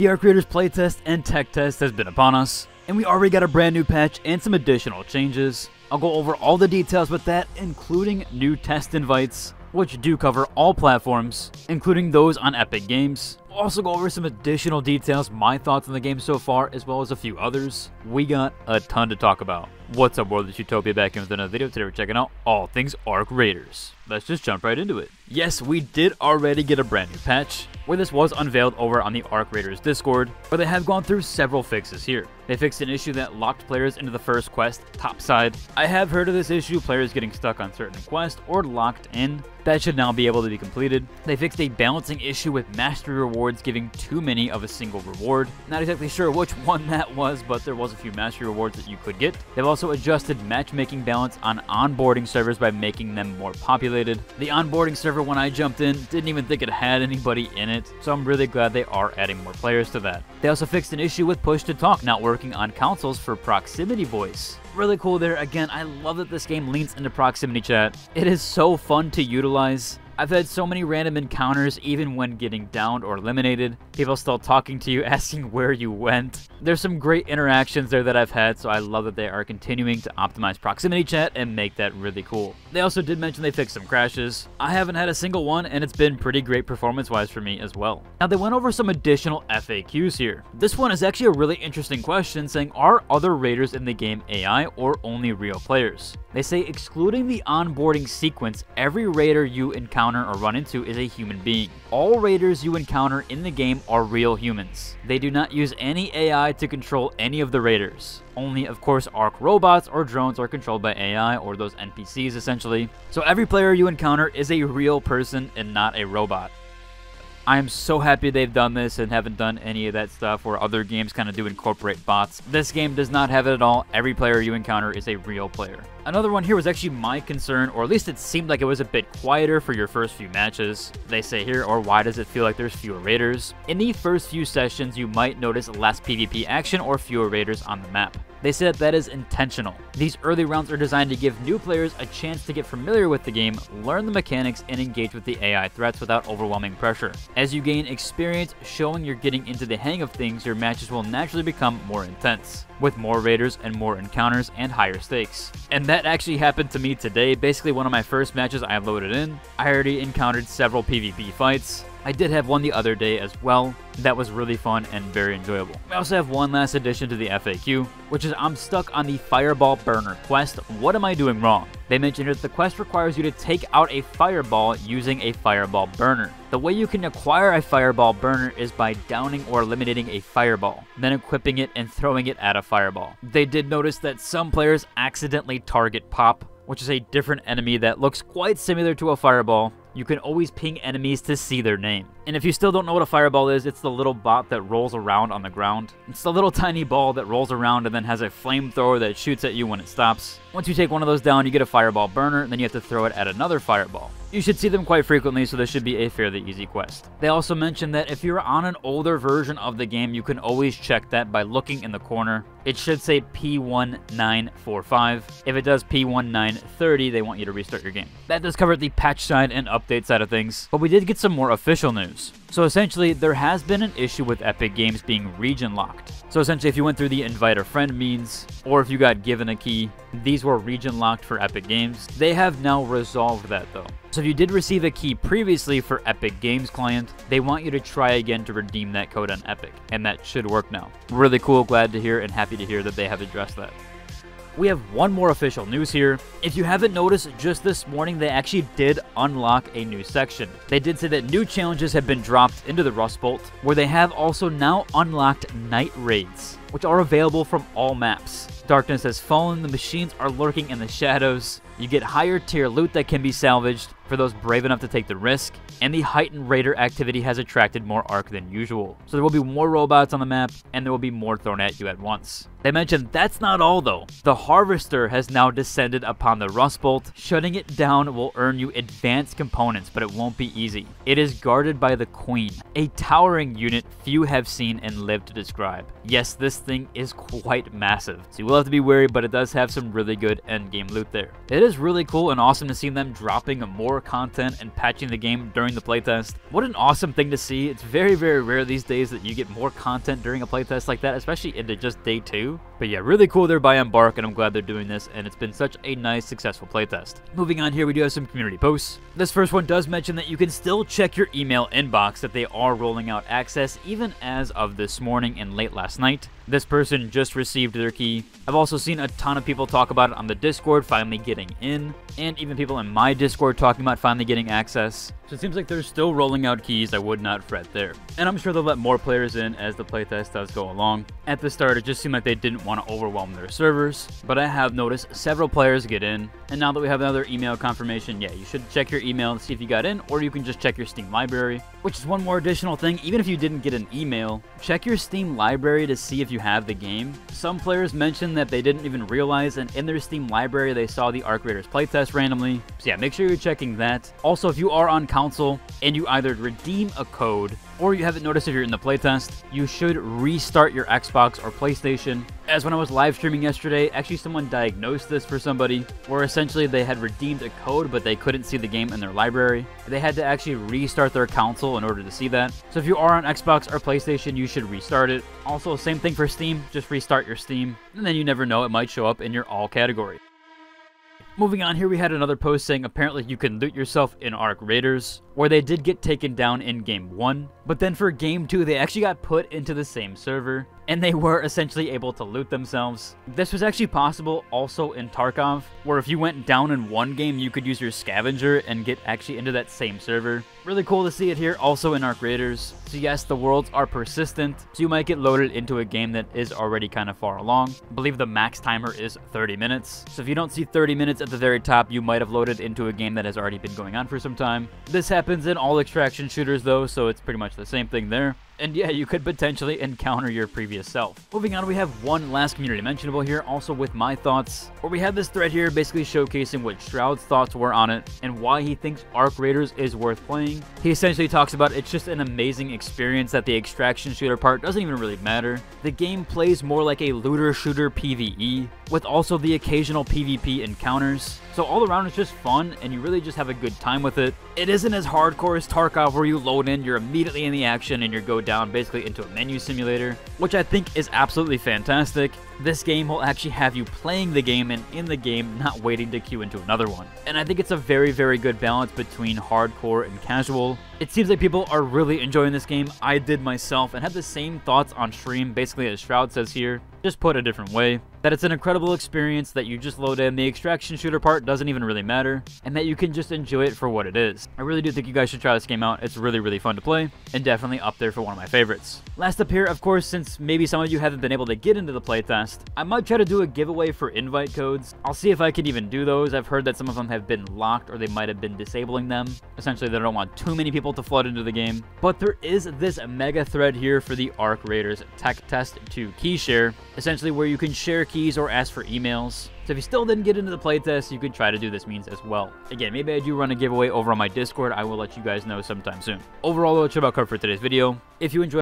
The Arc Raiders playtest and tech test has been upon us, and we already got a brand new patch and some additional changes. I'll go over all the details with that, including new test invites, which do cover all platforms, including those on Epic Games. We'll also go over some additional details, my thoughts on the game so far, as well as a few others. We got a ton to talk about. What's up, world? It's Utopia back in with another video. Today we're checking out all things Arc Raiders. Let's just jump right into it. Yes, we did already get a brand new patch, where this was unveiled over on the Arc Raiders Discord, but they have gone through several fixes here. They fixed an issue that locked players into the first quest topside. I have heard of this issue, players getting stuck on certain quests or locked in. That should now be able to be completed. They fixed a balancing issue with mastery rewards giving too many of a single reward. Not exactly sure which one that was, but there was a few mastery rewards that you could get. They've also adjusted matchmaking balance on onboarding servers by making them more populated. The onboarding server, when I jumped in, didn't even think it had anybody in it, so I'm really glad they are adding more players to that. They also fixed an issue with push to talk not working on consoles for proximity voice. Really cool there. Again, I love that this game leans into proximity chat. It is so fun to utilize. I've had so many random encounters, even when getting downed or eliminated. People still talking to you, asking where you went. There's some great interactions there that I've had, so I love that they are continuing to optimize proximity chat and make that really cool. They also did mention they fixed some crashes. I haven't had a single one, and it's been pretty great performance-wise for me as well. Now, they went over some additional FAQs here. This one is actually a really interesting question, saying, are other raiders in the game AI or only real players? They say, excluding the onboarding sequence, every raider you encounter or run into is a human being. All raiders you encounter in the game are real humans. They do not use any AI to control any of the raiders. Only, of course, Arc robots or drones are controlled by AI, or those NPCs essentially. So every player you encounter is a real person and not a robot. I am so happy they've done this and haven't done any of that stuff where other games kind of do incorporate bots. This game does not have it at all. Every player you encounter is a real player. Another one here was actually my concern, or at least it seemed like it was a bit quieter for your first few matches. They say here, or why does it feel like there's fewer raiders? In the first few sessions, you might notice less PvP action or fewer raiders on the map. They said that is intentional. These early rounds are designed to give new players a chance to get familiar with the game, learn the mechanics, and engage with the AI threats without overwhelming pressure. As you gain experience showing you're getting into the hang of things, your matches will naturally become more intense, with more raiders and more encounters and higher stakes. And that actually happened to me today. Basically, one of my first matches I loaded in, I already encountered several PvP fights. I did have one the other day as well. That was really fun and very enjoyable. We also have one last addition to the FAQ, which is I'm stuck on the Fireball Burner quest. What am I doing wrong? They mentioned that the quest requires you to take out a fireball using a fireball burner. The way you can acquire a fireball burner is by downing or eliminating a fireball, then equipping it and throwing it at a fireball. They did notice that some players accidentally target Pop, which is a different enemy that looks quite similar to a fireball. You can always ping enemies to see their name. And if you still don't know what a fireball is, it's the little bot that rolls around on the ground. It's the little tiny ball that rolls around and then has a flamethrower that shoots at you when it stops. Once you take one of those down, you get a fireball burner, and then you have to throw it at another fireball. You should see them quite frequently, so this should be a fairly easy quest. They also mentioned that if you're on an older version of the game, you can always check that by looking in the corner. It should say P1945. If it does P1930, they want you to restart your game. That does cover the patch side and update side of things, but we did get some more official news. So essentially, there has been an issue with Epic Games being region locked. So essentially, if you went through the invite a friend means, or if you got given a key, these were region locked for Epic Games. They have now resolved that though. So if you did receive a key previously for Epic Games client, they want you to try again to redeem that code on Epic, and that should work now. Really cool, glad to hear, and happy to hear that they have addressed that. We have one more official news here. If you haven't noticed, just this morning they actually did unlock a new section. They did say that new challenges have been dropped into the Rust Bolt, where they have also now unlocked night raids, which are available from all maps. Darkness has fallen, the machines are lurking in the shadows, you get higher tier loot that can be salvaged for those brave enough to take the risk, and the heightened raider activity has attracted more Arc than usual. So there will be more robots on the map, and there will be more thrown at you at once. They mentioned that's not all though. The Harvester has now descended upon the Rust Bolt. Shutting it down will earn you advanced components, but it won't be easy. It is guarded by the Queen, a towering unit few have seen and lived to describe. Yes, this thing is quite massive, so you will have to be wary, but it does have some really good endgame loot there. It is really cool and awesome to see them dropping more content and patching the game during the playtest. What an awesome thing to see. It's very, very rare these days that you get more content during a playtest like that, especially into just day 2. But yeah, really cool there by Embark, and I'm glad they're doing this, and it's been such a nice, successful playtest. Moving on here, we do have some community posts. This first one does mention that you can still check your email inbox, that they are rolling out access even as of this morning and late last night. This person just received their key. I've also seen a ton of people talk about it on the Discord, finally getting in, and even people in my Discord talking about finally getting access. So it seems like they're still rolling out keys. I would not fret there. And I'm sure they'll let more players in as the playtest does go along. At the start, it just seemed like they didn't want to overwhelm their servers, but I have noticed several players get in. And now that we have another email confirmation, yeah, you should check your email and see if you got in, or you can just check your Steam library, which is one more additional thing. Even if you didn't get an email, check your Steam library to see if you have the game. Some players mentioned that they didn't even realize, and in their Steam library, they saw the Arc Raiders playtest randomly. So yeah, make sure you're checking that. Also, if you are on console and you either redeem a code or you haven't noticed if you're in the playtest, you should restart your Xbox or PlayStation. As when I was live streaming yesterday, actually someone diagnosed this for somebody, where essentially they had redeemed a code, but they couldn't see the game in their library. They had to actually restart their console in order to see that. So if you are on Xbox or PlayStation, you should restart it. Also, same thing for Steam, just restart your Steam, and then you never know, it might show up in your all category. Moving on here, we had another post saying apparently you can loot yourself in Arc Raiders, where they did get taken down in Game 1, but then for Game 2, they actually got put into the same server, and they were essentially able to loot themselves. This was actually possible also in Tarkov, where if you went down in one game, you could use your scavenger and get actually into that same server. Really cool to see it here also in Arc Raiders. So yes, the worlds are persistent, so you might get loaded into a game that is already kind of far along. I believe the max timer is 30 minutes, so if you don't see 30 minutes at the very top, you might have loaded into a game that has already been going on for some time. This happens in all extraction shooters though, so it's pretty much the same thing there. And yeah, you could potentially encounter your previous self. Moving on, we have one last community mentionable here, also with my thoughts, where we have this thread here basically showcasing what Shroud's thoughts were on it and why he thinks Arc Raiders is worth playing. He essentially talks about it's just an amazing experience, that the extraction shooter part doesn't even really matter. The game plays more like a looter shooter PvE, with also the occasional PvP encounters. So all around it's just fun, and you really just have a good time with it. It isn't as hardcore as Tarkov, where you load in, you're immediately in the action, and you go down basically into a menu simulator, which I think is absolutely fantastic. This game will actually have you playing the game and in the game, not waiting to queue into another one. And I think it's a very, very good balance between hardcore and casual. It seems like people are really enjoying this game. I did myself and had the same thoughts on stream, basically as Shroud says here, just put a different way. That it's an incredible experience, that you just load in, the extraction shooter part doesn't even really matter, and that you can just enjoy it for what it is. I really do think you guys should try this game out. It's really, really fun to play, and definitely up there for one of my favorites. Last up here, of course, since maybe some of you haven't been able to get into the playtest, I might try to do a giveaway for invite codes. I'll see if I can even do those. I've heard that some of them have been locked, or they might have been disabling them. Essentially, they don't want too many people to flood into the game. But there is this mega thread here for the Arc Raiders Tech Test 2 Key Share, essentially where you can share keys or ask for emails. So if you still didn't get into the playtest, you could try to do this means as well. Again, maybe I do run a giveaway over on my Discord. I will let you guys know sometime soon. Overall, though, that's about covered for today's video. If you enjoyed